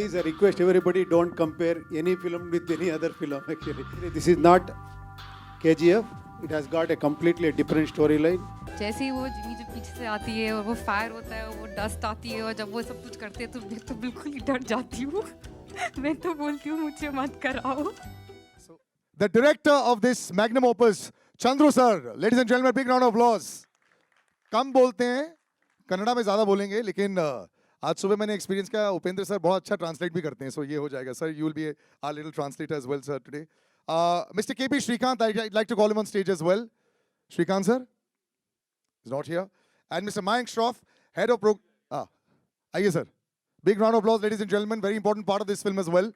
Please, I request everybody don't compare any film with any other film actually. This is not KGF. It has got a completely different storyline. जैसे ही वो Jimmy जब पीछे से आती है और वो फायर होता है, वो डस्ट आती है और जब वो सब कुछ करते हैं तो मैं तो बिल्कुल ही डर जाती हूँ। मैं तो बोलती हूँ मुझे मत कराओ। The director of this magnum opus, Chandru sir, ladies and gentlemen, big round of applause. कम बोलते हैं, कन्नड़ा में ज़्यादा बोलेंगे, लेकिन आज सुबह मैंने एक्सपीरियंस किया, उपेंद्र सर बहुत अच्छा ट्रांसलेट भी करते हैं, सो ये हो जाएगा sir. You will be our little translator as well, sir, today. Mr. KP Shrikant, I'd like to call him on stage as well. Shrikant sir is not here, and Mr. Mayank Shroff, head of आइए sir. Big round of applause, ladies and gentlemen. Very important part of this film as well.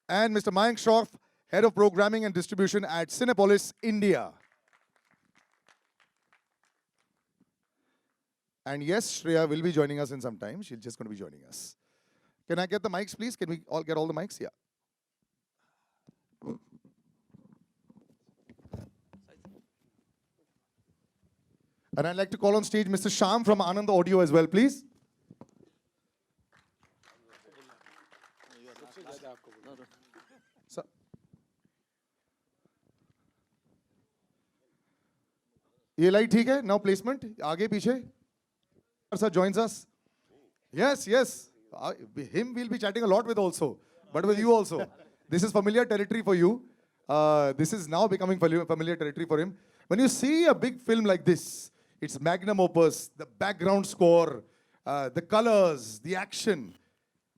And Mr. Mayank Shroff, head of programming and distribution at Cinepolis, India. And yes, Shriya will be joining us in some time. She's just going to be joining us. Can I get the mics, please? Can we all get all the mics? Yeah. And I'd like to call on stage Mr. Shyam from Anand Audio as well, please. Sir. ये light ठीक है? Now placement. आगे पीछे. Sir joins us. Yes, yes. Him we'll be chatting a lot with also, but with you also. This is familiar territory for you. This is now becoming familiar territory for him. When you see a big film like this, it's magnum opus, the background score, the colors, the action.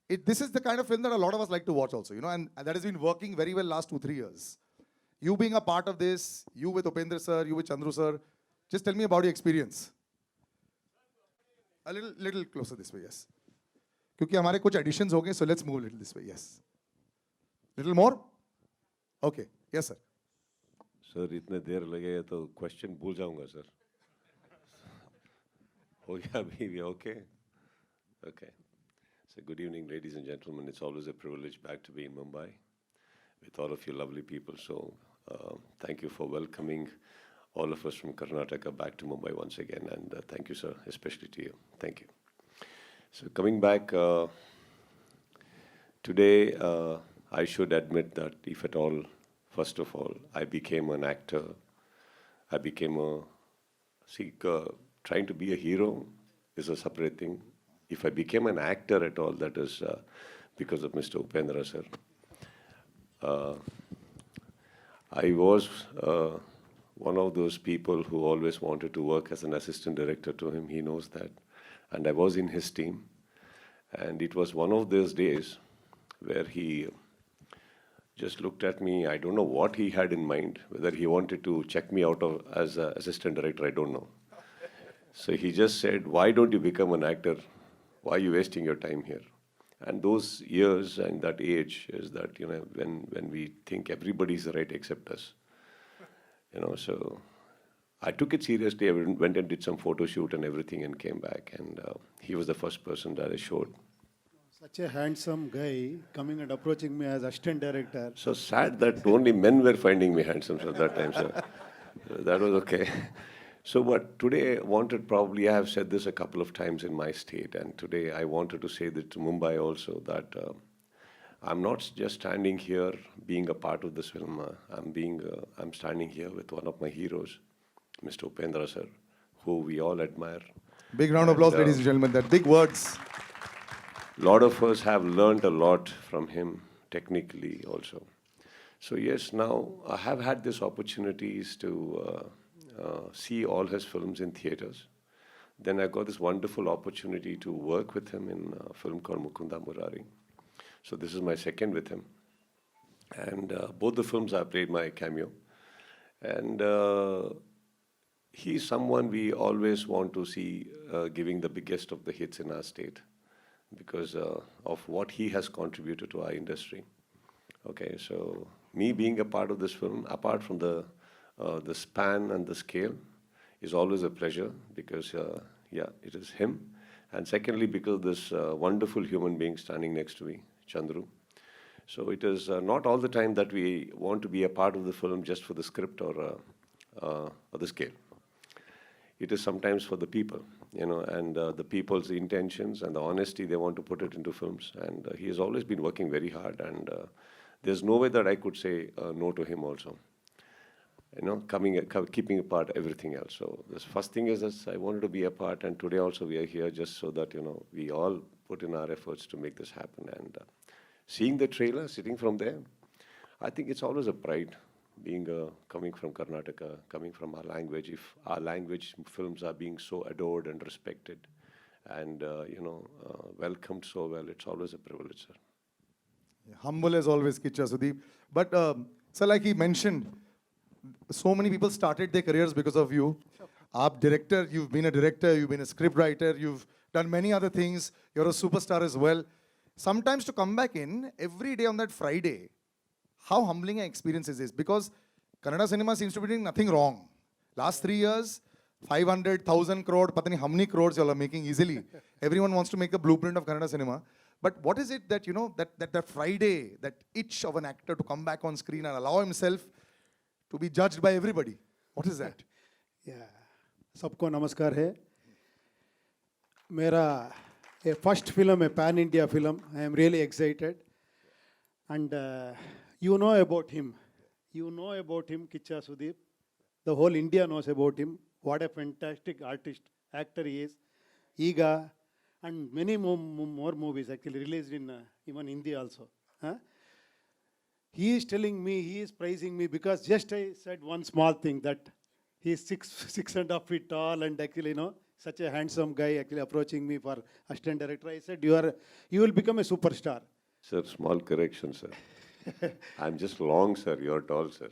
This is the kind of film that a lot of us like to watch also, you know, and that has been working very well last 2-3 years. You being a part of this, you with Upendra sir, you with Chandru sir, just tell me about your experience. A little closer this way, yes. क्योंकि हमारे कुछ additions हो गए, so let's move a little this way, yes. Little more? Okay, yes sir. Sir इतने देर लगेगा तो question भूल जाऊंगा सर. हो गया अभी okay? Okay. So good evening, ladies and gentlemen. It's always a privilege back to be in Mumbai with all of you lovely people. So thank you for welcoming all of us from Karnataka back to Mumbai once again. And thank you, sir, especially to you. Thank you. So coming back, today I should admit that if at all, first of all, I became an actor. I became trying to be a hero is a separate thing. If I became an actor at all, that is because of Mr. Upendra, sir. I was one of those people who always wanted to work as an assistant director to him. He knows that. And I was in his team. And it was one of those days where he just looked at me. I don't know what he had in mind, whether he wanted to check me out as an assistant director, I don't know. So he just said, why don't you become an actor? Why are you wasting your time here? And those years and that age is that, you know, when we think everybody's right except us. You know, so I took it seriously. I went and did some photo shoot and everything and came back. And he was the first person that I showed. Such a handsome guy coming and approaching me as assistant director. So sad that only men were finding me handsome at that time, sir. So that was okay. So but today I have said this a couple of times in my state, and today I wanted to say that to Mumbai also, that I'm not just standing here being a part of this film. I'm standing here with one of my heroes, Mr. Upendra sir, who we all admire. Big round of applause, ladies and gentlemen. That big words. A lot of us have learned a lot from him, technically also. So yes, now I have had these opportunities to see all his films in theaters. Then I got this wonderful opportunity to work with him in a film called Mukunda Murari. So this is my second with him. And both the films I played my cameo. And he's someone we always want to see giving the biggest of the hits in our state because of what he has contributed to our industry. Okay, so me being a part of this film, apart from the span and the scale, is always a pleasure because, yeah, it is him. And secondly, because this wonderful human being standing next to me, Chandru. So it is not all the time that we want to be a part of the film just for the script or the scale. It is sometimes for the people. you know, and the people's intentions and the honesty they want to put it into films. And he has always been working very hard, and there's no way that I could say no to him also. You know, keeping apart everything else. So the first thing is that I wanted to be a part, and today also we are here just so that, you know, we all put in our efforts to make this happen. And seeing the trailer, sitting from there, I think it's always a pride being coming from Karnataka, coming from our language. If our language films are being so adored and respected, and you know, welcomed so well, it's always a privilege, sir. Humble as always, Kiccha Sudeep. But so like he mentioned, so many people started their careers because of you. Aap director, you've been a director, you've been a script writer, you've done many other things. You're a superstar as well. Sometimes to come back in every day on that Friday, how humbling an experience is this? Because Kannada cinema seems to be doing nothing wrong. Last 3 years, 500,000 crore, patani how many crores you all are making easily. Everyone wants to make a blueprint of Kannada cinema. But what is it that, you know, that Friday, that itch of an actor to come back on screen and allow himself to be judged by everybody? What is that? Yeah, सबको नमस्कार है. मेरा first film, a pan India film. I am really excited, and you know about him. You know about him, Kiccha Sudeep. The whole India knows about him. What a fantastic artist, actor he is. Iga, and many more movies actually released in even India also. Huh? He is telling me, he is praising me because just I said one small thing that he is 6.5 feet tall and actually, you know, such a handsome guy actually approaching me for assistant director. I said, you will become a superstar. Sir, small correction, sir. I'm just long, sir. You're tall, sir.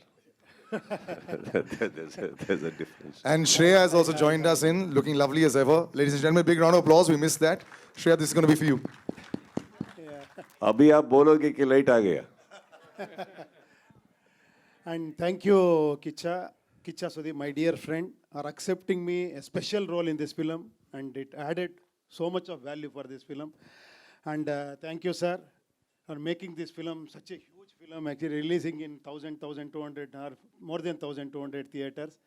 there's a difference. And Shriya has also joined us in, looking lovely as ever. Ladies and gentlemen, big round of applause. We missed that. Shriya, this is going to be for you. अभी आप बोलोगे कि late आ गया. And thank you, Kiccha Sudeep, my dear friend, are accepting me a special role in this film, and it added so much of value for this film. And thank you, sir, for making this film such a huge film, actually releasing in 1,200 or more than 1,200 theaters.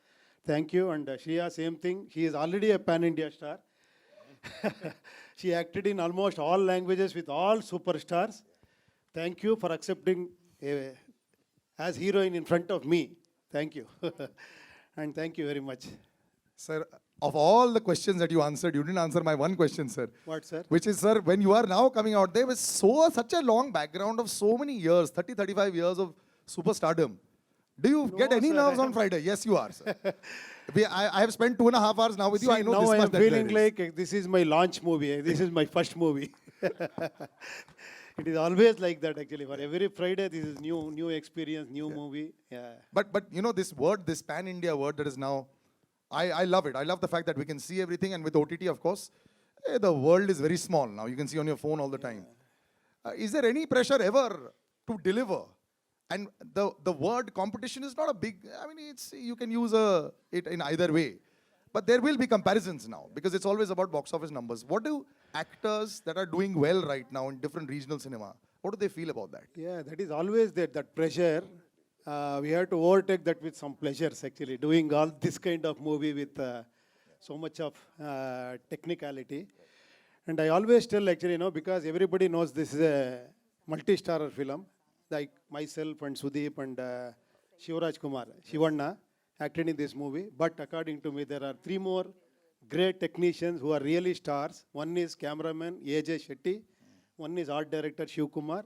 Thank you. And Shriya, same thing. She is already a pan-India star. She acted in almost all languages with all superstars. Thank you for accepting as heroine in front of me. Thank you. And thank you very much. Sir, of all the questions that you answered, you didn't answer my one question, sir. What, sir? Which is, sir, when you are now coming out there with such a long background of so many years, 30, 35 years of superstardom, do you get any sir, nerves on Friday? Yes, you are, sir. I have spent 2.5 hours now with you. I know now this I much am that feeling there is. like this is my launch movie. This is my first movie. It is always like that actually. For every Friday, this is new experience, new movie. Yeah. But you know, this word, this pan-India word that is now, I love it. I love the fact that we can see everything, and with OTT, of course, the world is very small now. You can see on your phone all the time. Is there any pressure ever to deliver? And the word competition is not a big, I mean, it's, you can use it in either way. But there will be comparisons now, because it's always about box office numbers. What do actors that are doing well right now in different regional cinema, what do they feel about that? Yeah, that is always there, that pressure. We have to overtake that with some pleasures actually, doing all this kind of movie with so much of technicality. And I always tell actually, you know, because everybody knows this is a multi-starrer film, like myself and Sudeep and Shivraj Kumar, Shivanna, acted in this movie. But according to me, there are 3 more great technicians who are really stars. One is cameraman AJ Shetty, one is art director Shiv Kumar,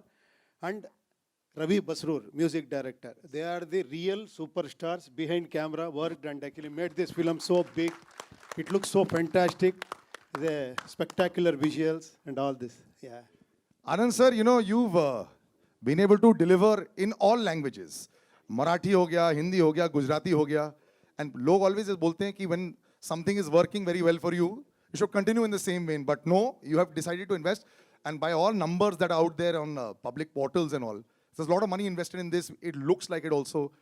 and Ravi Basrur, music director. They are the real superstars behind camera, worked and actually made this film so big. It looks so fantastic. The spectacular visuals and all this. Yeah. Anand sir, you know, you've been able to deliver in all languages. Marathi ho gaya, Hindi ho gaya, Gujarati ho gaya. And log always bolte hain ki when something is working very well for you, you should continue in the same vein. But no, you have decided to invest. And by all numbers that are out there on public portals and all, there's a lot of money invested in this. It looks like it also.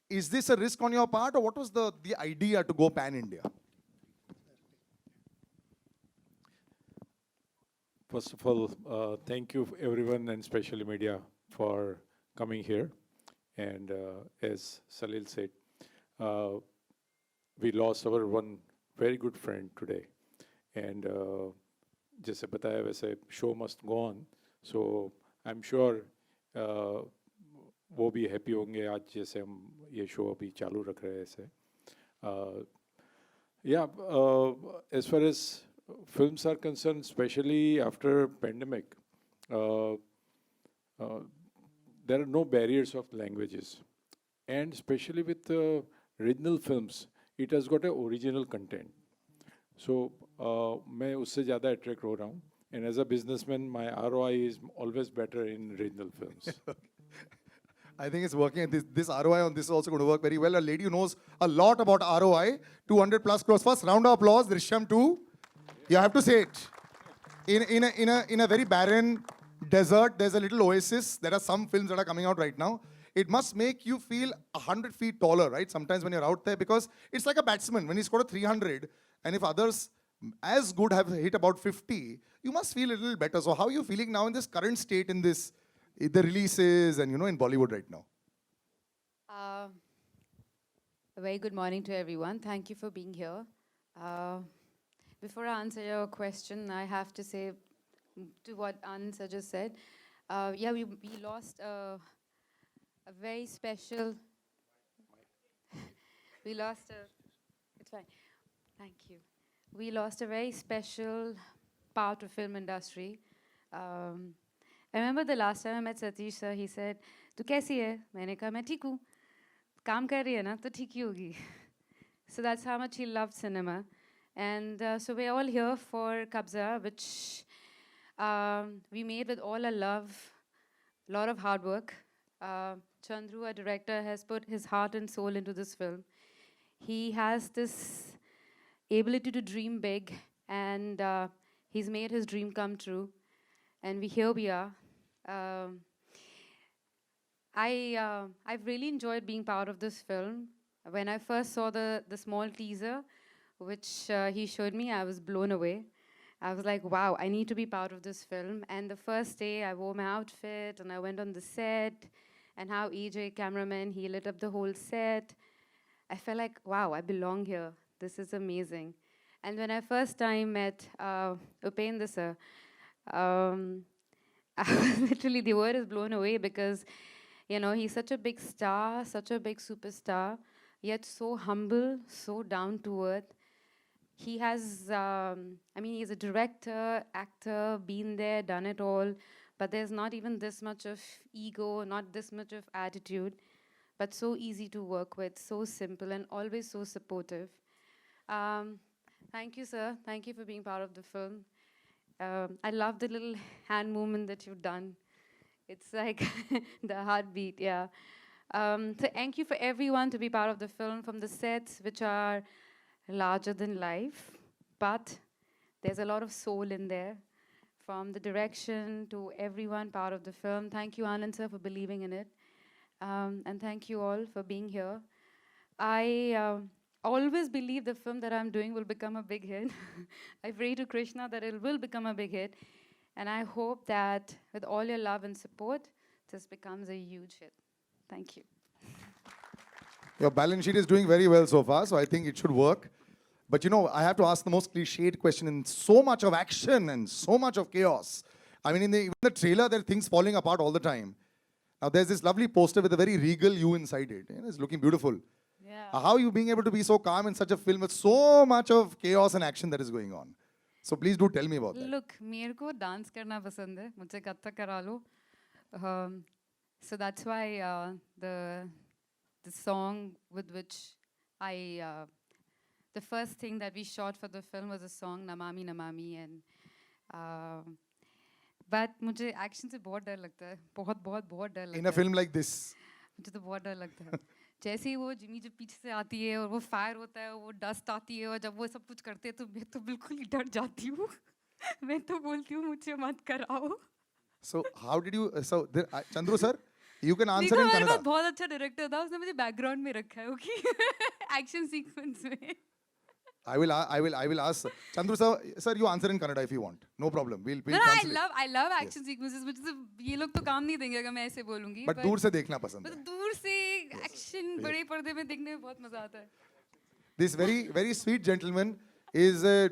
Is this a risk on your part, or what was the idea to go pan-India? First of all, thank you everyone, and especially media, for coming here. And as Salil said, we lost our one very good friend today. and जैसे बताया वैसे show must go on. So I'm sure वो भी happy होंगे आज जैसे हम ये show अभी चालू रख रहे हैं ऐसे. Yeah, as far as films are concerned, especially after pandemic, there are no barriers of languages, and especially with regional films, it has got a original content. So मैं उससे ज़्यादा attract हो रहा हूँ, and as a businessman, my ROI is always better in regional films. I think it's working. This ROI on this is also going to work very well. A lady who knows a lot about ROI, 200 plus crores. First round of applause, Drishyam 2. You have to say it. In a very barren desert, there's a little oasis. There are some films that are coming out right now. It must make you feel 100 feet taller, right? Sometimes when you're out there, because it's like a batsman. When he scored a 300, and if others as good have hit about 50, you must feel a little better. So how are you feeling now in this current state in this, the releases and, in Bollywood right now? A very good morning to everyone. Thank you for being here. Before I answer your question, I have to say to what Anand sir just said. Yeah, we lost a very special. It's fine. Thank you. We lost a very special part of film industry. I remember the last time I met Satish sir, he said, "Tu kaisi hai?" मैंने कहा मैं ठीक हूँ. काम कर रही है ना तो ठीक ही होगी. So that's how much he loved cinema. And so we're all here for Kabzaa, which we made with all our love, a lot of hard work. Chandru, our director, has put his heart and soul into this film. He has this ability to dream big, and he's made his dream come true. And here we are. I've really enjoyed being part of this film. When I first saw the small teaser, which he showed me, I was blown away. I was like, wow, I need to be part of this film. And the first day, I wore my outfit, and I went on the set, and how EJ, cameraman, he lit up the whole set. I felt like, wow, I belong here. This is amazing. And when I first time met Upendra sir, literally the word is blown away because, he's such a big star, such a big superstar, yet so humble, so down to earth. He has, he's a director, actor, been there, done it all, but there's not even this much of ego, not this much of attitude, but so easy to work with, so simple, and always so supportive. Thank you, sir. Thank you for being part of the film. I love the little hand movement that you've done. It's like the heartbeat, yeah. So thank you for everyone to be part of the film, from the sets, which are larger than life, but there's a lot of soul in there. From the direction to everyone part of the film. Thank you, Anand sir, for believing in it. And thank you all for being here. I always believe the film that I'm doing will become a big hit. I pray to Krishna that it will become a big hit. And I hope that with all your love and support, this becomes a huge hit. Thank you. Your balance sheet is doing very well so far, so I think it should work. But I have to ask the most cliched question. In so much of action and so much of chaos, even the trailer, there are things falling apart all the time. Now there's this lovely poster with a very regal you inside it. It's looking beautiful. Yeah. How are you being able to be so calm in such a film with so much of chaos and action that is going on? So please do tell me about that. Look, मेरे को dance करना पसंद है. मुझे कथक करा लो. So that's why the song with which the first thing that we shot for the film was a song Namami Namami, and but मुझे action से बहुत डर लगता है. बहुत डर लगता है. In a film like this. मुझे तो बहुत डर लगता है. जैसे ही वो जिमी जब पीछे से आती है और वो फायर होता है, वो डस्ट आती है, और जब वो सब कुछ करते हैं तो मैं तो बिल्कुल ही डर जाती हूँ. मैं तो बोलती हूँ मुझे मत कराओ. So how did you? Chandru sir, you can answer in मेरे Kannada. पास बहुत अच्छा डायरेक्टर था, उसने मुझे बैकग्राउंड में रखा है, ओके, एक्शन सीक्वेंस में. I will ask Chandru sir, you answer in Kannada if you want. No problem. We'll No, translate. I love action sequences, मुझे ये लोग तो काम नहीं देंगे अगर मैं ऐसे बोलूँगी. But दूर से देखना पसंद है. मतलब दूर से एक्शन बड़े पर्दे में देखने में बहुत मजा आता है. This very, very sweet gentleman is a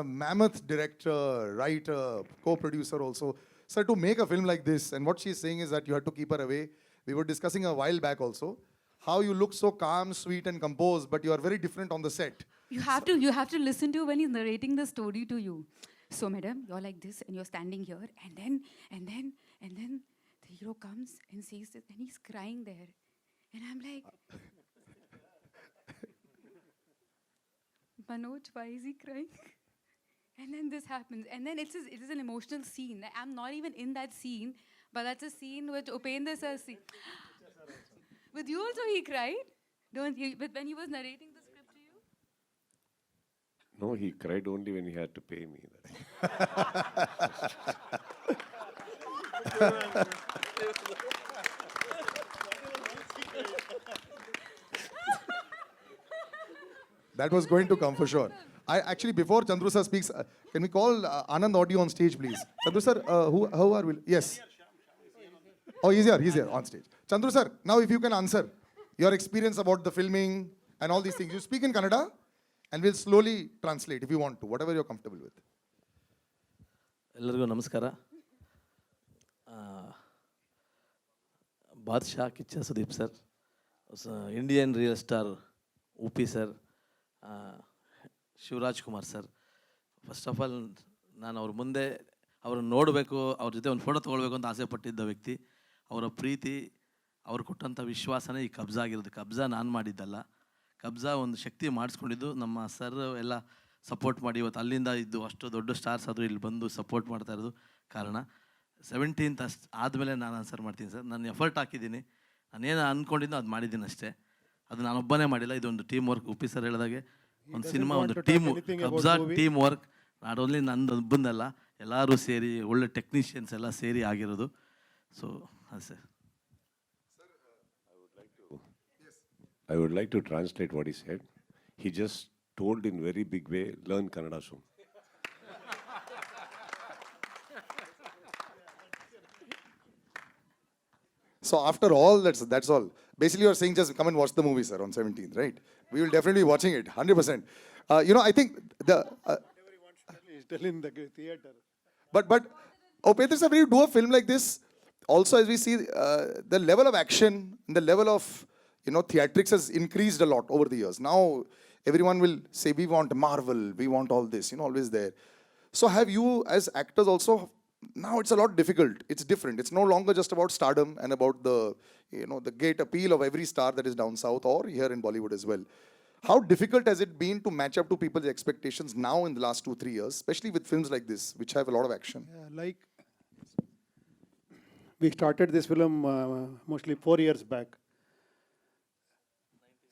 mammoth director, writer, co-producer also. Sir, to make a film like this, and what she's saying is that you had to keep her away. We were discussing a while back also, how you look so calm, sweet, and composed, but you are very different on the set. You have to listen to when he's narrating the story to you. So, madam, you're like this, and you're standing here, and then the hero comes and says this, and he's crying there, and I'm like, Manoj, why is he crying? And then this happens, and then it is an emotional scene. I'm not even in that scene, but that's a scene which Upendra says. With you also, he cried, don't you? But when he was narrating the script to you. No, he cried only when he had to pay me. That was going to come for sure. I actually, before Chandru sir speaks, can we call Anand Audio on stage, please? Chandru sir, how are we? Yes. Oh, he's here on stage. Chandru sir, now if you can answer your experience about the filming and all these things. You speak in Kannada, and we'll slowly translate if you want to, whatever you're comfortable with. ಎಲ್ಲರಿಗೂ ನಮಸ್ಕಾರ. Badshah Kichcha Sudeep sir, Indian real star Uppi sir, Shivaraj Kumar sir. First of all ನಾನು ಅವ್ರ ಮುಂದೆ ಅವ್ರನ್ನ ನೋಡಬೇಕು, ಅವ್ರ ಜೊತೆ ಒಂದು ಫೋಟೋ ತೊಗೊಳ್ಬೇಕು ಅಂತ ಆಸೆ ಪಟ್ಟಿದ್ದ ವ್ಯಕ್ತಿ. ಅವರ ಪ್ರೀತಿ, ಅವ್ರು ಕೊಟ್ಟಂಥ ವಿಶ್ವಾಸನೇ ಈ ಕಬ್ಜಾ ಆಗಿರೋದು. ಕಬ್ಜಾ ನಾನು ಮಾಡಿದ್ದಲ್ಲ, ಕಬ್ಜಾ ಒಂದು ಶಕ್ತಿ ಮಾಡಿಸ್ಕೊಂಡಿದ್ದು ನಮ್ಮ ಸರ್ ಎಲ್ಲ ಸಪೋರ್ಟ್ ಮಾಡಿ ಇವತ್ತು ಅಲ್ಲಿಂದ ಇದ್ದು ಅಷ್ಟು ದೊಡ್ಡ ಸ್ಟಾರ್ಸ್ ಆದರೂ ಇಲ್ಲಿ ಬಂದು ಸಪೋರ್ಟ್ ಮಾಡ್ತಾ ಇರೋದು ಕಾರಣ. 17th ಅಷ್ಟು ಆದಮೇಲೆ ನಾನು ಆನ್ಸರ್ ಮಾಡ್ತೀನಿ ಸರ್. ನಾನು ಎಫರ್ಟ್ ಹಾಕಿದ್ದೀನಿ, ನಾನೇನು ಅಂದ್ಕೊಂಡಿದ್ದೋ ಅದು ಮಾಡಿದ್ದೀನಿ ಅಷ್ಟೇ. ಅದು ನಾನೊಬ್ಬನೇ ಮಾಡಿಲ್ಲ, ಇದೊಂದು ಟೀಮ್ ವರ್ಕ್. ಉಪಿ ಸರ್ ಹೇಳಿದಾಗೆ ಒಂದು ಸಿನಿಮಾ ಒಂದು team, Kabzaa team work. Not only ನಂದು ಒಬ್ಬಂದಲ್ಲ, ಎಲ್ಲರೂ ಸೇರಿ ಒಳ್ಳೆ ಟೆಕ್ನಿಷಿಯನ್ಸ್ ಎಲ್ಲ ಸೇರಿ ಆಗಿರೋದು. ಸೊ ಅದು sir. I would like to translate what he said. He just told in very big way, learn Kannada soon. So after all, that's all. Basically, you're saying just come and watch the movie, sir, on 17th, right? We will definitely be watching it, 100%. I think He's telling the theater. But Upendra sir, when you do a film like this, also as we see, the level of action, the level of theatrics has increased a lot over the years. Now everyone will say we want Marvel, we want all this, always there. So have you as actors also? Now it's a lot difficult. It's different. It's no longer just about stardom and about the the great appeal of every star that is down south or here in Bollywood as well. How difficult has it been to match up to people's expectations now in the last 2-3 years, especially with films like this, which have a lot of action? Yeah, like we started this film mostly 4 years back.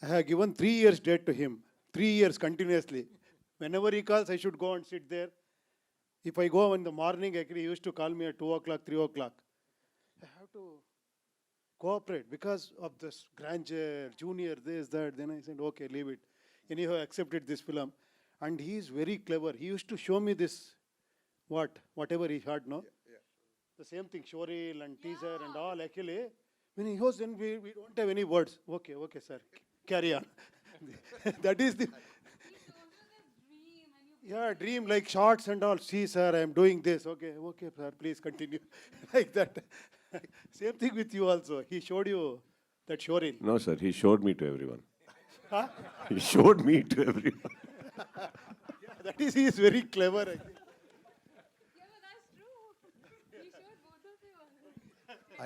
I have given 3 years date to him, 3 years continuously. Whenever he calls, I should go and sit there. If I go in the morning, actually, he used to call me at 2 o'clock, 3 o'clock. I have to cooperate because of this grandeur, junior, this, that. Then I said, okay, leave it. Anyhow, I accepted this film. And he is very clever. He used to show me this, whatever he had, no? Yeah. The same thing, showreel and teaser and all. Actually, when he goes, then we don't have any words. Okay, sir, carry on. That is the... Yeah, dream like shots and all. See, sir, I am doing this. Okay, sir, please continue. Like that. Same thing with you also. He showed you that showreel. No, sir, he showed me to everyone. Huh? He showed me to everyone. Yeah, that is, he is very clever. I think. Yeah, but that's true. He showed both of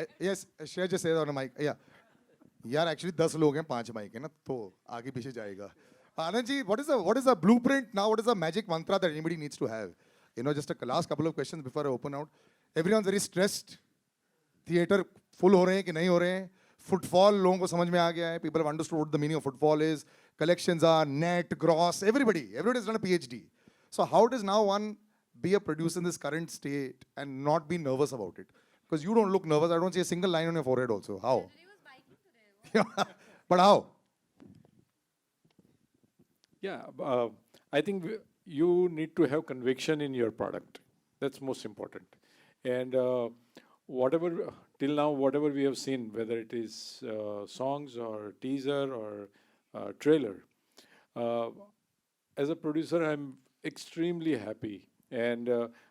you. Yes, Shriya just said on the mic. Yeah. यार actually 10 लोग हैं, 5 mic है ना, तो आगे पीछे जाएगा. Anand ji, what is the blueprint now? What is the magic mantra that anybody needs to have? Just a last couple of questions before I open out. Everyone's very stressed. Theater full हो रहे हैं कि नहीं हो रहे हैं? Footfall लोगों को समझ में आ गया है. People have understood what the meaning of footfall is. Collections are net, gross. Everybody's done a PhD. So how does now one be a producer in this current state and not be nervous about it? Because you don't look nervous. I don't see a single line on your forehead also. How? But how? Yeah, I think you need to have conviction in your product. That's most important. And till now, whatever we have seen, whether it is songs or teaser or trailer, as a producer, I'm extremely happy, and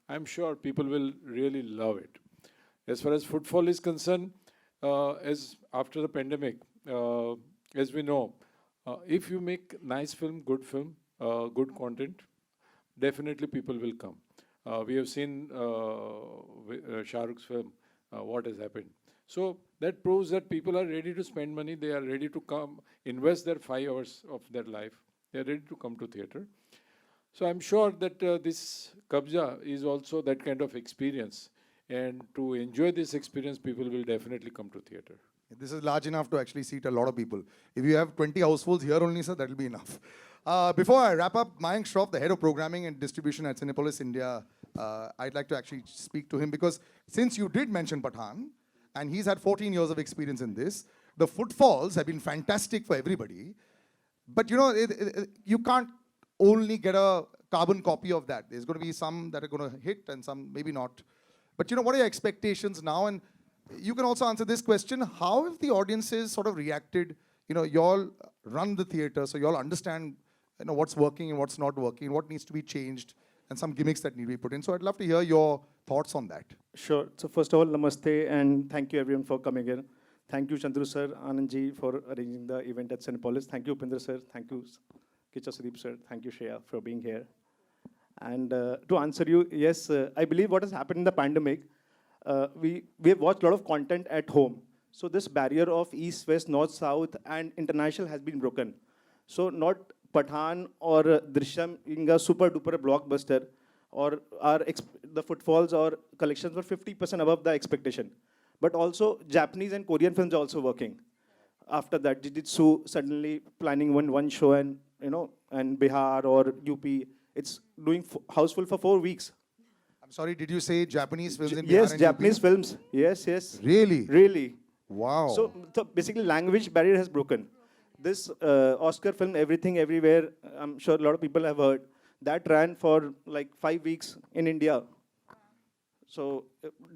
I'm sure people will really love it. As far as footfall is concerned, as after the pandemic, as we know, if you make nice film, good content, definitely people will come. We have seen Shah Rukh's film, what has happened. So that proves that people are ready to spend money, they are ready to come, invest their 5 hours of their life, they are ready to come to theatre. So I'm sure that this Kabzaa is also that kind of experience. And to enjoy this experience, people will definitely come to theatre. This is large enough to actually seat a lot of people. If you have 20 households here only, sir, that will be enough. Before I wrap up, Mayank Shroff, the head of programming and distribution at Cinepolis India, I'd like to actually speak to him because since you did mention Pathan, and he's had 14 years of experience in this, the footfalls have been fantastic for everybody. But you know, you can't only get a carbon copy of that. There's going to be some that are going to hit and some maybe not. But you know, what are your expectations now? And you can also answer this question. How have the audiences sort of reacted? You know, y'all run the theater, so y'all understand, you know, what's working and what's not working, what needs to be changed, and some gimmicks that need to be put in. So I'd love to hear your thoughts on that. Sure. So first of all, namaste, and thank you everyone for coming here. Thank you, Chandru sir, Anand ji, for arranging the event at Cinepolis. Thank you, Upendra sir. Thank you, Kiccha Sudeepa sir. Thank you, Shriya, for being here. And to answer you, yes, I believe what has happened in the pandemic, we have watched a lot of content at home. So this barrier of East, West, North, South, and international has been broken. So not Pathan or Drishyam being a super duper blockbuster, or the footfalls or collections were 50% above the expectation. But also Japanese and Korean films are also working. After that, Jujitsu suddenly planning one show, and you know, and Bihar or UP, it's doing houseful for 4 weeks. I'm sorry, did you say Japanese films in Bihar Yes, and Japanese UP? films. Yes, yes. Really? Really. Wow. So basically, language barrier has broken. This Oscar film, Everything Everywhere, I'm sure a lot of people have heard, that ran for like 5 weeks in India. So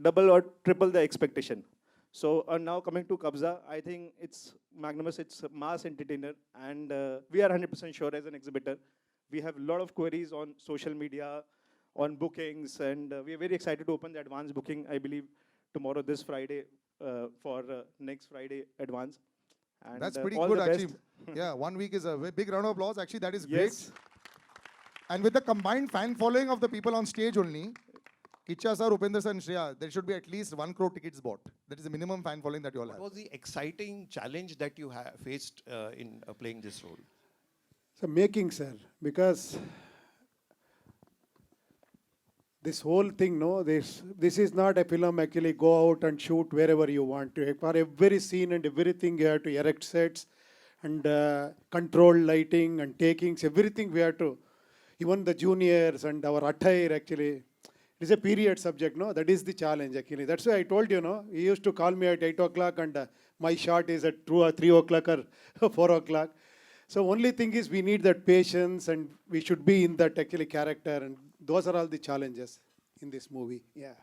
double or triple the expectation. So now coming to Kabzaa, I think it's magnanimous, it's a mass entertainer, and we are 100% sure as an exhibitor. We have a lot of queries on social media, on bookings, and we are very excited to open the advance booking, I believe, tomorrow, this Friday, for next Friday advance. And that's pretty all good, the actually. best. Yeah, 1 week is a big round of applause. Actually, that is great. Yes. And with the combined fan following of the people on stage only, Kiccha sir, Upendra sir, and Shriya, there should be at least 1 crore tickets bought. That is the minimum fan following that you all What have. was the exciting challenge that you faced in playing this role? So making, sir, because this whole thing, no, this is not a film actually go out and shoot wherever you want to. For every scene and everything, you have to erect sets and control lighting and takings, everything we have to. Even the juniors and our attire actually. It is a period subject, no? That is the challenge actually. That's why I told you, no? He used to call me at 8 o'clock and my shot is at 2 or 3 o'clock or 4 o'clock. So only thing is we need that patience and we should be in that actually character, and those are all the challenges in this movie. Yeah.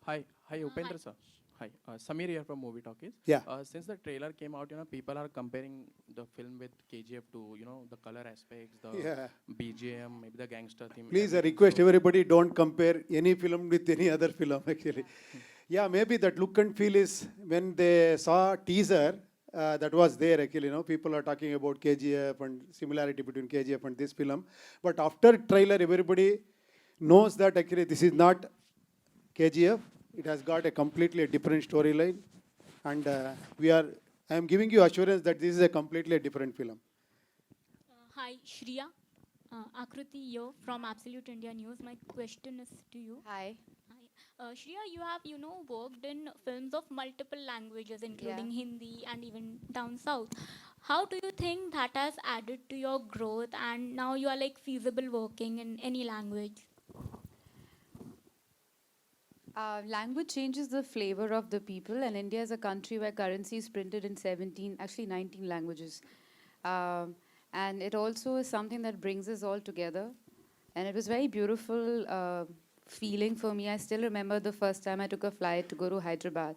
Hi, Upendra sir. Hi, Samir here from Movie Talkies. Yeah. Since the trailer came out, people are comparing the film with KGF to, the color aspects, the BGM, maybe the gangster theme. Please, I everything. request So- everybody don't compare any film with any other film actually. Yeah, maybe that look and feel is when they saw teaser, that was there actually, people are talking about KGF and similarity between KGF and this film. But after trailer, everybody knows that actually this is not KGF. It has got a completely different storyline. And I am giving you assurance that this is a completely different film. Hi, Shriya. Akruti here from Absolute India News. My question is to you. Hi. Hi. Shriya, you have, worked in films of multiple languages, including Hindi and even down south. How do you think that has added to your growth, and now you are like feasible working in any language? Language changes the flavor of the people, and India is a country where currency is printed in 19 languages. And it also is something that brings us all together. And it was very beautiful feeling for me. I still remember the first time I took a flight to go to Hyderabad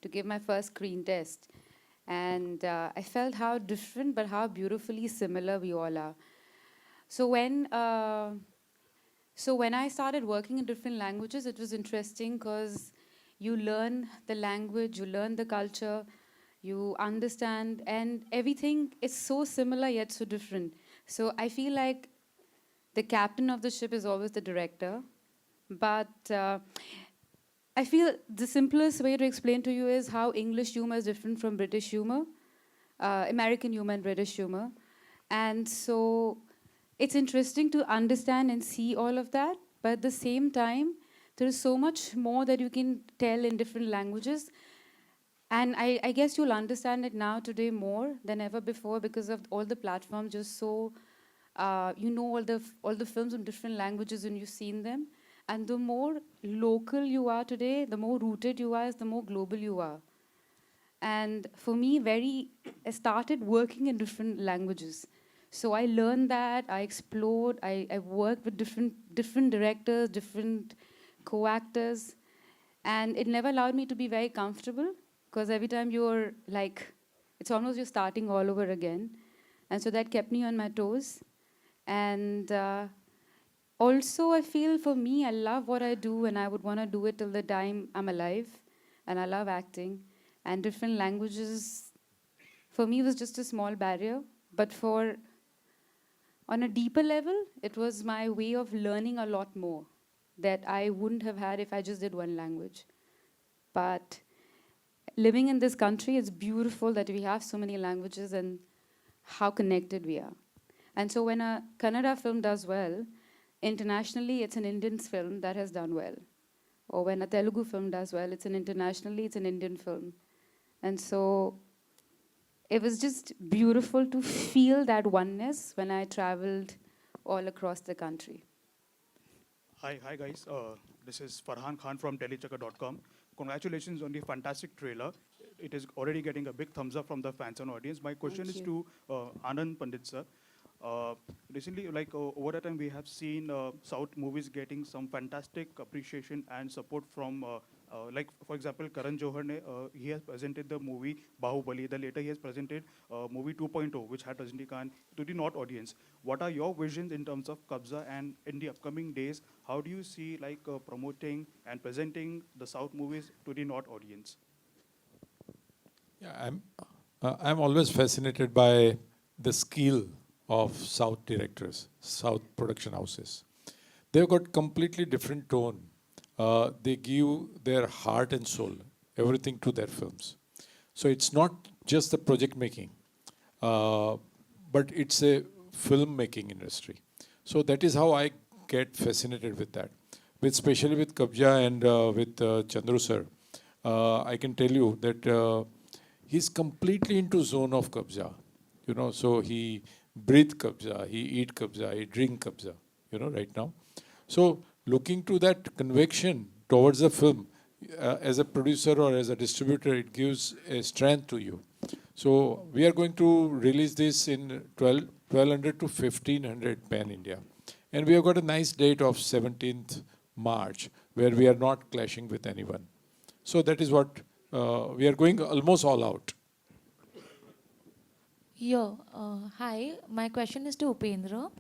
to give my first screen test. And I felt how different but how beautifully similar we all are. So when I started working in different languages, it was interesting because you learn the language, you learn the culture, you understand, and everything is so similar yet so different. So I feel like the captain of the ship is always the director, but I feel the simplest way to explain to you is how English humor is different from British humor, American humor and British humor. And so it's interesting to understand and see all of that, but at the same time, there is so much more that you can tell in different languages. And I guess you'll understand it now today more than ever before because of all the platforms just so you know all the films in different languages and you've seen them. And the more local you are today, the more rooted you are, the more global you are. And for me, I started working in different languages. So I learned that, I explored, I worked with different directors, different co-actors, and it never allowed me to be very comfortable because every time you're like, it's almost you're starting all over again. And so that kept me on my toes. And also, I feel for me, I love what I do and I would want to do it till the time I'm alive. And I love acting. And different languages, for me, was just a small barrier. But on a deeper level, it was my way of learning a lot more that I wouldn't have had if I just did one language. But living in this country, it's beautiful that we have so many languages and how connected we are. And so when a Kannada film does well, internationally, it's an Indian film that has done well. Or when a Telugu film does well, it's an Indian film. And so it was just beautiful to feel that oneness when I traveled all across the country. Hi guys. This is Farhan Khan from Telechecker.com. Congratulations on the fantastic trailer. It is already getting a big thumbs up from the fans and audience. My question is to Anand Pandit sir. Recently, over the time, we have seen South movies getting some fantastic appreciation and support from, for example, Karan Johar, he has presented the movie Bahubali. Then later he has presented movie 2.0, which had Rajinikanth to the North audience. What are your visions in terms of Kabzaa, and in the upcoming days, how do you see promoting and presenting the South movies to the North audience? Yeah, I'm always fascinated by the skill of South directors, South production houses. They've got completely different tone. They give their heart and soul, everything to their films. So it's not just the project making, but it's a film making industry. So that is how I get fascinated with that. Especially with Kabzaa and with Chandru sir, I can tell you that he's completely into zone of Kabzaa. So he breathe Kabzaa, he eat Kabzaa, he drink Kabzaa, right now. So looking to that conviction towards the film, as a producer or as a distributor, it gives a strength to you. So we are going to release this in 1200 to 1500 pan-India. And we have got a nice date of 17th March, where we are not clashing with anyone. So that is what, we are going almost all out. Hi, my question is to Upendra.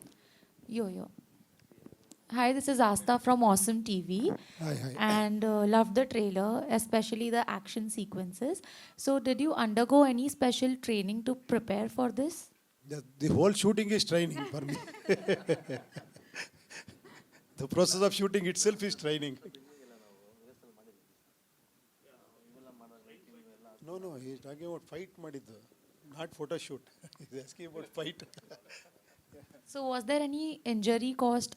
Hi, this is Asta from Awesome TV. Hi. And love the trailer, especially the action sequences. So did you undergo any special training to prepare for this? The whole shooting is training for me. The process of shooting itself is training. No, he's talking about fight madiddu, not photo shoot. He's asking about fight. So was there any injury caused?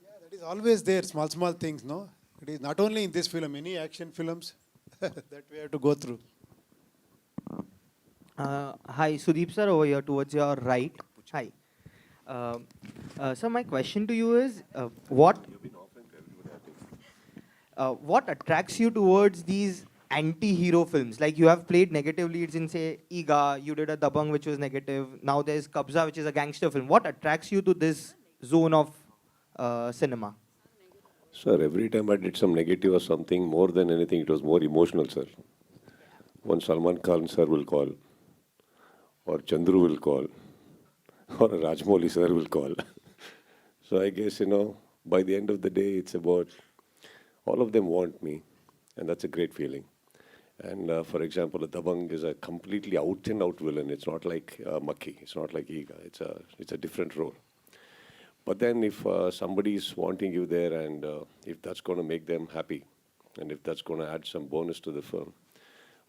Yeah, that is always there, small things, no? It is not only in this film, any action films that we have to go through. Hi, Sudeep sir, over here towards your right. Hi. So my question to you is, what attracts you towards these anti-hero films? Like you have played negative leads in, say, Iga, you did a Dabang which was negative, now there's Kabzaa which is a gangster film. What attracts you to this zone of cinema? Sir, every time I did some negative or something, more than anything, it was more emotional, sir. One Salman Khan sir will call, or Chandru will call, or a Rajmouli sir will call. So I guess, by the end of the day, it's about all of them want me, and that's a great feeling. And for example, a Dabang is a completely out and out villain. It's not like Makki. It's not like Iga. It's a different role. But then if somebody is wanting you there, and if that's going to make them happy, and if that's going to add some bonus to the film,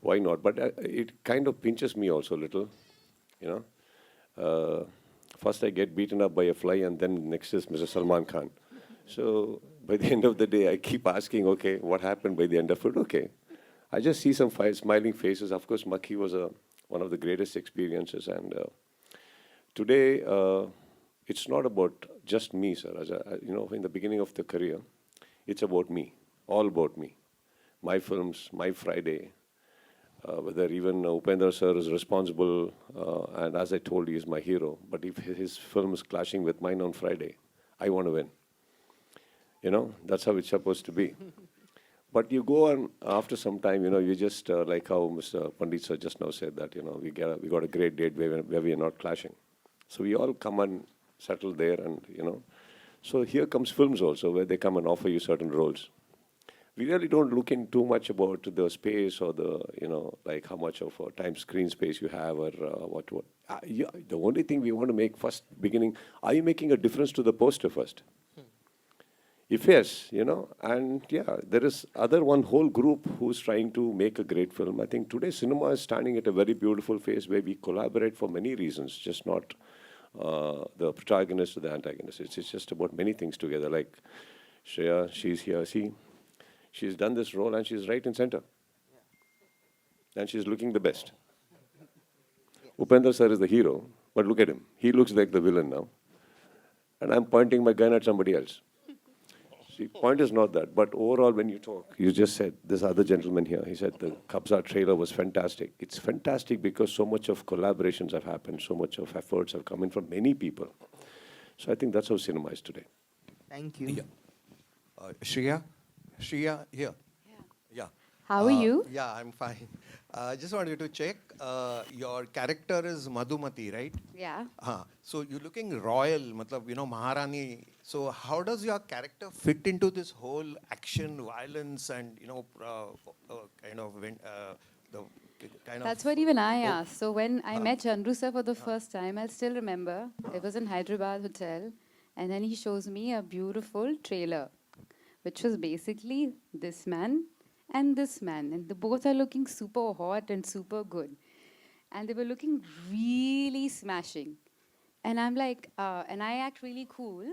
why not? But it kind of pinches me also a little, First I get beaten up by a fly, and then next is Mr. Salman Khan. So by the end of the day, I keep asking, okay, what happened by the end of it? Okay. I just see some smiling faces. Of course, Makki was one of the greatest experiences. And today, it's not about just me, sir. In the beginning of the career, it's about me, all about me. My films, my Friday, whether even Upendra sir is responsible, and as I told you, he's my hero. But if his film is clashing with mine on Friday, I want to win. That's how it's supposed to be. But you go on after some time, you just, like how Mr. Pandit sir just now said that, we got a great date where we are not clashing. So we all come and settle there, and, So here comes films also, where they come and offer you certain roles. We really don't look in too much about the space or the, like how much of time screen space you have, or what. The only thing we want to make first, beginning, are you making a difference to the poster first? If yes, and yeah, there is one whole group who's trying to make a great film. I think today cinema is standing at a very beautiful phase where we collaborate for many reasons, just not the protagonist or the antagonist. It's just about many things together. Like Shriya, she's here. See, she's done this role and she's right in center. And she's looking the best. Upendra sir is the hero, but look at him. He looks like the villain now. And I'm pointing my gun at somebody else. See, point is not that, but overall when you talk, you just said, this other gentleman here, he said the Kabzaa trailer was fantastic. It's fantastic because so much of collaborations have happened, so much of efforts have come in from many people. So I think that's how cinema is today. Thank you. Yeah. Shriya, here. Yeah. How are you? Yeah, I'm fine. I just wanted to check, your character is Madhumati, right? Yeah. So you're looking royal, Maharani. So how does your character fit into this whole action, violence, and, That's what even I asked. So when I met Chandru sir for the first time, I still remember, it was in Hyderabad hotel, and then he shows me a beautiful trailer, which was basically this man and this man, and the both are looking super hot and super good, and they were looking really smashing, and I'm like, and I act really cool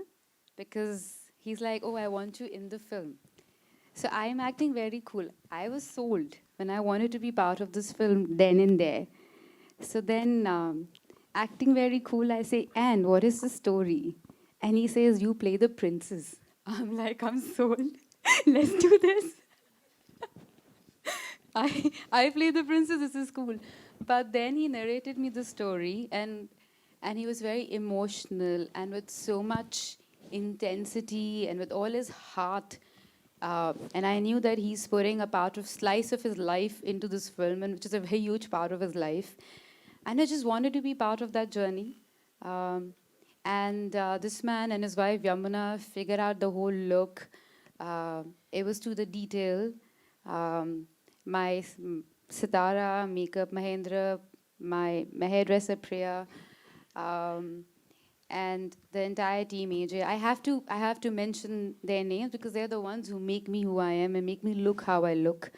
because he's like, oh, I want you in the film, so I'm acting very cool. I was sold when I wanted to be part of this film then and there. So then, acting very cool, I say, and what is the story? And he says, you play the princess. I'm like, I'm sold. Let's do this. I play the princess, this is cool. But then he narrated me the story, and he was very emotional and with so much intensity and with all his heart. And I knew that he's putting a slice of his life into this film, and which is a very huge part of his life. And I just wanted to be part of that journey. And this man and his wife Yamuna figured out the whole look. It was to the detail. My sitara, makeup, Mahendra, my hairdresser Priya, and the entire team, AJ. I have to mention their names because they're the ones who make me who I am and make me look how I look.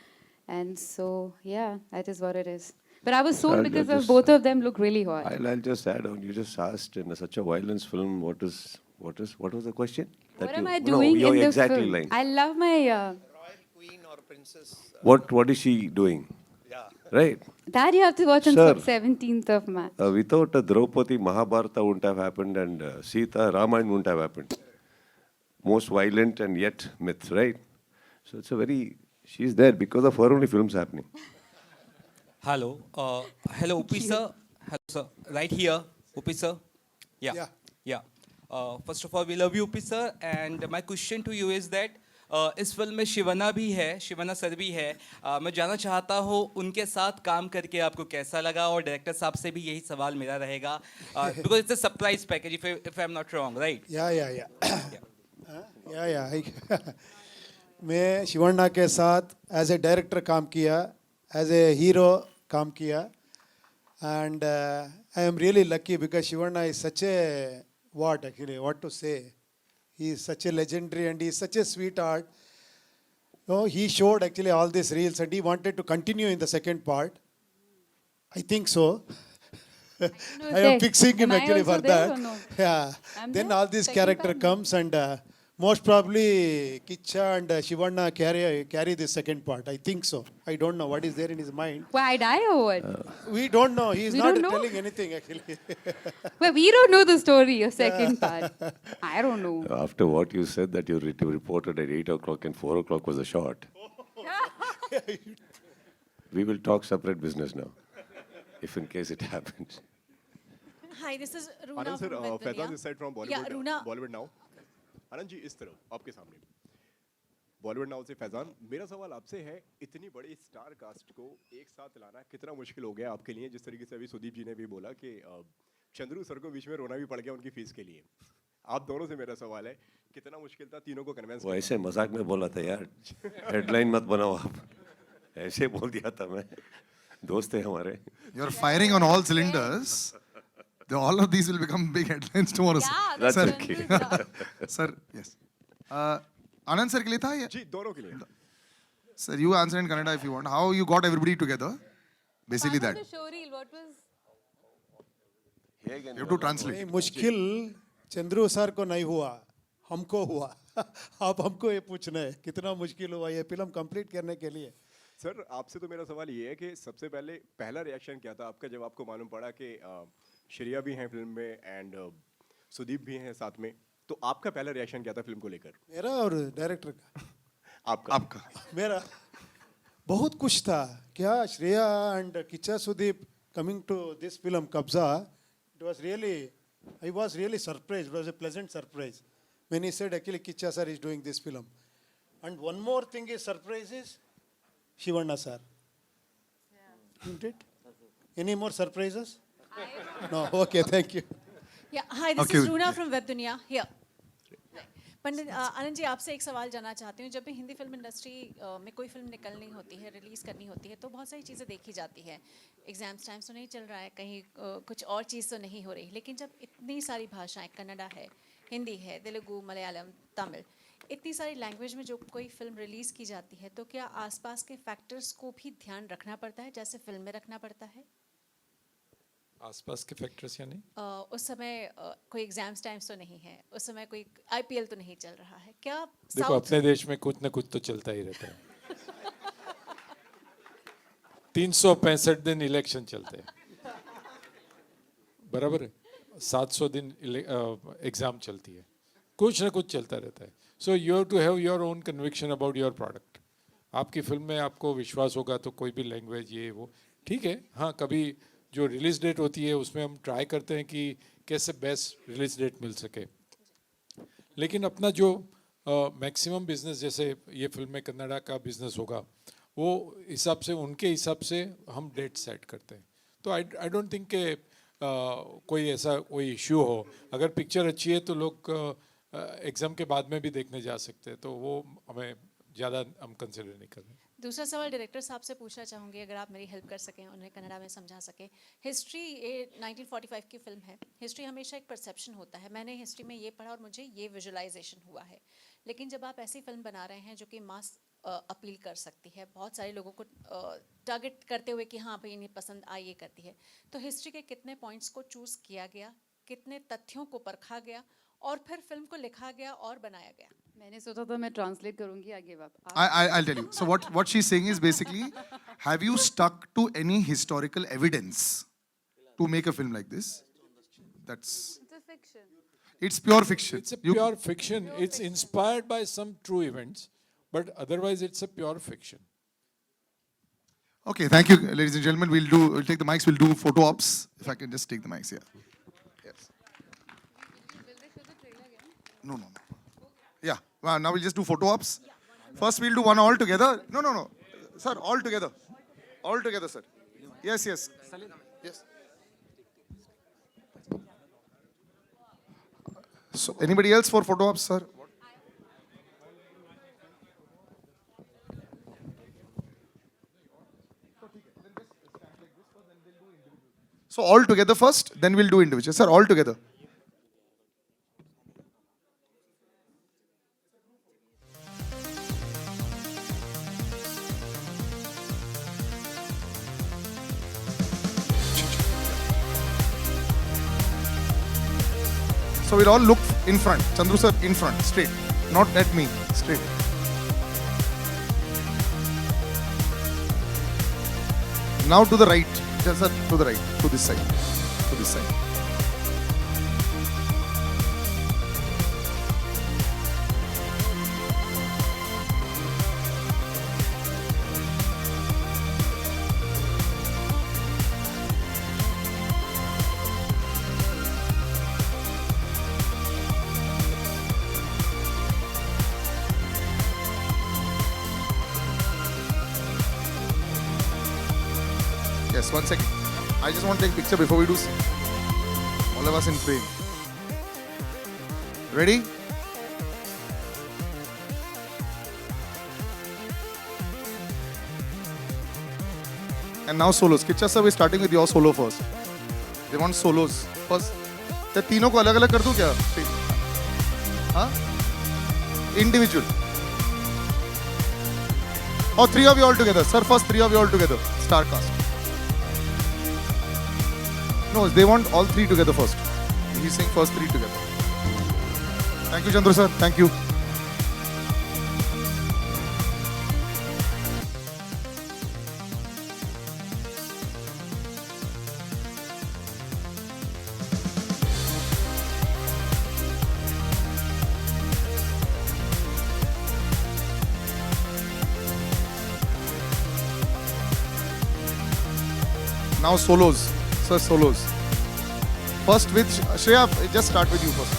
And so, yeah, that is what it is. But I was sold because of both of them look really hot. I'll just add on. You just asked in such a violence film, what was the question? What am I doing in the film? Line. I love my... Royal queen or princess. What is she doing? Yeah. Right. That you have to watch on 17th of March. Without a Draupadi, Mahabharata wouldn't have happened, and Sita, Ramayana wouldn't have happened. Most violent and yet myth, right? So she's there because of her only films happening. Hello. Hello, Upi sir. Hello, sir. Right here, Upi sir. Yeah. First of all, we love you, Upi sir. And my question to you is that इस film में शिवना भी है, Shivna sir भी है। मैं जानना चाहता हूँ उनके साथ काम करके आपको कैसा लगा, और डायरेक्टर साहब से भी यही सवाल मेरा रहेगा, because it's a surprise package if I am not wrong, right? मैं शिवण्णा के साथ एज ए डायरेक्टर काम किया, एज ए हीरो काम किया, and I am really lucky because Shivanna is such a, what to say, he is such a legendary and he is such a sweetheart. No, he showed actually all these reels and he wanted to continue in the second part. I think so. I am fixing him actually for that. No? Yeah. Then all this character comes and most probably Kiccha and Shivanna carry the second part. I think so. I don't know what is there in his mind. Why I die or what? We don't know. He is We not don't know? telling anything actually. Well, we don't know the story of second part. I don't know. After what you said, that you reported at 8 o'clock and 4 o'clock was a shot. We will talk separate business now, if in case it happens. Hi, this is Runa Anand sir, from Faizan this side from Bollywood. Yeah, Runa. Bollywood Now. Anand ji, इस तरफ आपके सामने Bollywood now से फैजान, मेरा सवाल आपसे है, इतनी बड़ी स्टार कास्ट को एक साथ लाना कितना मुश्किल हो गया आपके लिए? जिस तरीके से अभी सुदीप जी ने भी बोला कि चंद्रू सर को बीच में रोना भी पड़ गया उनकी फीस के लिए। आप दोनों से मेरा सवाल है, कितना मुश्किल था तीनों को कन्विंस वो ऐसे मजाक में बोला था यार, हेडलाइन मत बनाओ आप, ऐसे बोल दिया था मैं, दोस्त है हमारे। You're firing on all cylinders. All of these will become big headlines tomorrow. Yeah, that's sir. okay. Sir, yes. Anand sir के लिए था ये? जी, दोनों के लिए। Sir, you answer in Kannada if you want. How you got everybody together? Basically that. The show reel, what was? You have to translate. नहीं, मुश्किल Chandru sir को नहीं हुआ, हमको हुआ। आप हमको ये पूछना है कितना मुश्किल हुआ ये फिल्म कंप्लीट करने के लिए। सर, आपसे तो मेरा सवाल ये है कि सबसे पहले पहला रिएक्शन क्या था आपका जब आपको मालूम पड़ा कि श्रेया भी हैं फिल्म में एंड सुदीप भी हैं साथ में, तो आपका पहला रिएक्शन क्या था फिल्म को लेकर? मेरा और डायरेक्टर का? आपका मेरा बहुत कुछ था। क्या Shreya and Kichcha Sudeep coming to this film Kabzaa, it was really, I was really surprised. It was a pleasant surprise when he said actually Kiccha sir is doing this film. And one more thing is surprise is Shivanna sir. Isn't it? Any more surprises? No. Okay, thank you. Yeah, hi, this is Runa from Web Dunia here. पंडित आनंद जी, आपसे एक सवाल जानना चाहती हूँ। जब भी Hindi film industry में कोई फिल्म निकलनी होती है, रिलीज़ करनी होती है, तो बहुत सारी चीज़ें देखी जाती है। एग्जाम्स टाइम्स तो नहीं चल रहा है, कहीं कुछ और चीज़ तो नहीं हो रही, लेकिन जब इतनी सारी भाषाएं, कन्नड़ा है, हिंदी है, तेलुगु, मलयालम, तमिल, इतनी सारी लैंग्वेज में जो कोई फिल्म रिलीज़ की जाती है, तो क्या आसपास के फैक्टर्स को भी ध्यान रखना पड़ता है जैसे फिल्म में रखना पड़ता है? आसपास के फैक्टर्स यानी उस समय कोई एग्जाम्स टाइम्स तो नहीं है, उस समय कोई आईपीएल तो नहीं चल रहा है, क्या देखो अपने देश में कुछ ना कुछ तो चलता ही रहता है। 365 दिन इलेक्शन चलते हैं, बराबर है, 700 दिन एग्जाम चलती है, कुछ ना कुछ चलता रहता है। So you have to have your own conviction about your product. आपकी फिल्म में आपको विश्वास होगा तो कोई भी लैंग्वेज ये वो ठीक है। हाँ, कभी जो रिलीज डेट होती है उसमें हम ट्राई करते हैं कि कैसे बेस्ट रिलीज डेट मिल सके, लेकिन अपना जो मैक्सिमम बिजनेस, जैसे ये फिल्म में कन्नड़ा का बिजनेस होगा, वो हिसाब से उनके हिसाब से हम डेट सेट करते हैं। तो आई डोंट थिंक के कोई ऐसा कोई इश्यू हो। अगर पिक्चर अच्छी है तो लोग एग्ज़ाम के बाद में भी देखने जा सकते हैं, तो वो हमें ज़्यादा हम कंसिडर नहीं कर रहे। दूसरा सवाल डायरेक्टर साहब से पूछना चाहूँगी, अगर आप मेरी हेल्प कर सकें, उन्हें कन्नड़ा में समझा सकें। हिस्ट्री ये 1945 की फिल्म है। हिस्ट्री हमेशा एक परसेप्शन होता है। मैंने हिस्ट्री में ये पढ़ा और मुझे ये विजुअलाइजेशन हुआ है, लेकिन जब आप ऐसी फिल्म बना रहे हैं जो कि मास अपील कर सकती है, बहुत सारे लोगों को टारगेट करते हुए कि हाँ भाई इन्हें पसंद आ ये करती है, तो हिस्ट्री के कितने पॉइंट्स को चूज़ किया गया, कितने तथ्यों को परखा गया और फिर फिल्म को लिखा गया और बनाया गया? मैंने सोचा था मैं ट्रांसलेट करूंगी, आगे बात। I'll tell you. So what she's saying is basically, have you stuck to any historical evidence to make a film like this? That's. It's a fiction. It's pure fiction. It's a pure fiction. It's inspired by some true events, but otherwise it's a pure fiction. Okay, thank you, ladies and gentlemen. We'll take the mics. We'll do photo ops. If I can just take the mics here. Yes. No. Yeah. Well, now we'll just do photo ops. First, we'll do one all together. No, no, no. Sir, all together. All together, sir. Yes, yes. Yes. So, anybody else for photo ops, sir? So, all together first, then we'll do individual. Sir, all together. So we'll all look in front. Chandru sir, in front, straight. Not at me, straight. Now to the right. Yes, sir, to the right. To this side. To this side. Yes, 1 second. I just want to take a picture before we do. All of us in frame. Ready? And now solos. Kiccha sir, we're starting with your solo first. They want solos first. क्या तीनों को अलग अलग कर दूं क्या? हाँ? Individual. Or 3 of you all together. Sir, first 3 of you all together. Star cast. No, they want all 3 together first. He's saying first 3 together. Thank you, Chandru sir. Thank you. Now solos. Sir, solos. First with Shriya, just start with you first.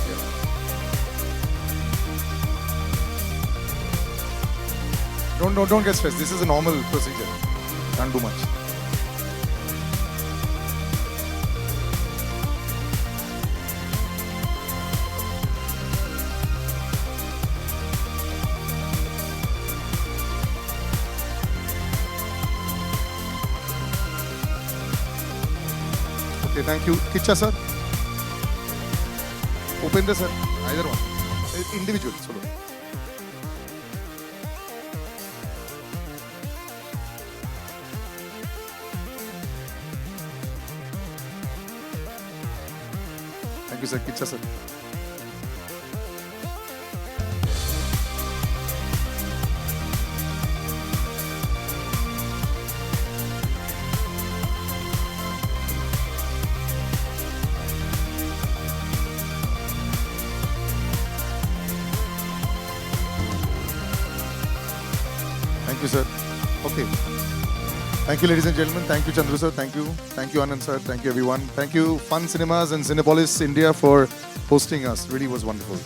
Yeah. Don't get stressed. This is a normal procedure. Can't do much. Okay, thank you. Kiccha sir. Upendra sir. Either one. Individual, solo. Thank you sir. Kiccha sir. Thank you, sir. Okay. Thank you, ladies and gentlemen. Thank you, Chandru sir. Thank you. Thank you, Anand sir. Thank you, everyone. Thank you, Fun Cinemas and Cinepolis India for hosting us. Really was wonderful.